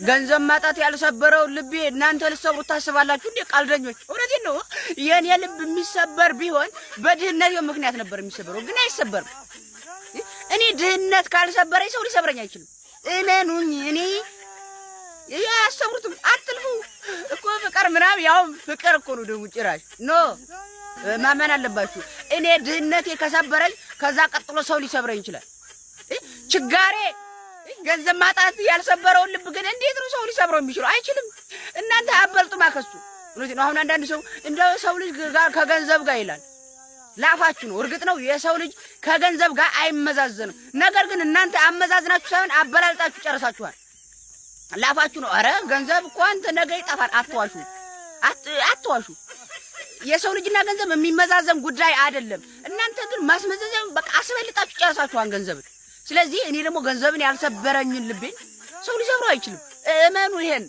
ገንዘብ ማጣት ያልሰበረው ልቤ እናንተ ልትሰብሩ ታስባላችሁ እንዴ? ቀልደኞች! እውነቴን ነው። የኔ ልብ የሚሰበር ቢሆን በድህነት ምክንያት ነበር የሚሰበረው፣ ግን አይሰበርም። እኔ ድህነት ካልሰበረኝ ሰው ሊሰብረኝ አይችልም። እመኑኝ። እኔ ያሰብሩትም አትልፉ እኮ ፍቅር ምናምን ያው ፍቅር እኮ ነው ደግሞ ጭራሽ ኖ ማመን አለባችሁ። እኔ ድህነቴ ከሰበረኝ ከዛ ቀጥሎ ሰው ሊሰብረኝ ይችላል። ችጋሬ ገንዘብ ማጣት ያልሰበረውን ልብ ግን እንዴት ነው ሰው ሊሰብረው የሚችለው? አይችልም። እናንተ አበልጡማ ከሱ። እውነቴን ነው። አሁን አንዳንድ ሰው እንደው ሰው ልጅ ጋር ከገንዘብ ጋር ይላል። ላፋችሁ ነው። እርግጥ ነው የሰው ልጅ ከገንዘብ ጋር አይመዛዘንም። ነገር ግን እናንተ አመዛዝናችሁ ሳይሆን አበላልጣችሁ ጨርሳችኋል። ላፋችሁ ነው። አረ ገንዘብ እኮ አንተ ነገ ይጠፋል። አትዋሹ፣ አትዋሹ። የሰው ልጅና ገንዘብ የሚመዛዘን ጉዳይ አይደለም። እናንተ ግን ማስመዘዘን በቃ አስበልጣችሁ ጨርሳችኋል ገንዘብን። ስለዚህ እኔ ደግሞ ገንዘብን ያልሰበረኝን ልቤን ሰው ሊሰብረው አይችልም። እመኑ ይሄን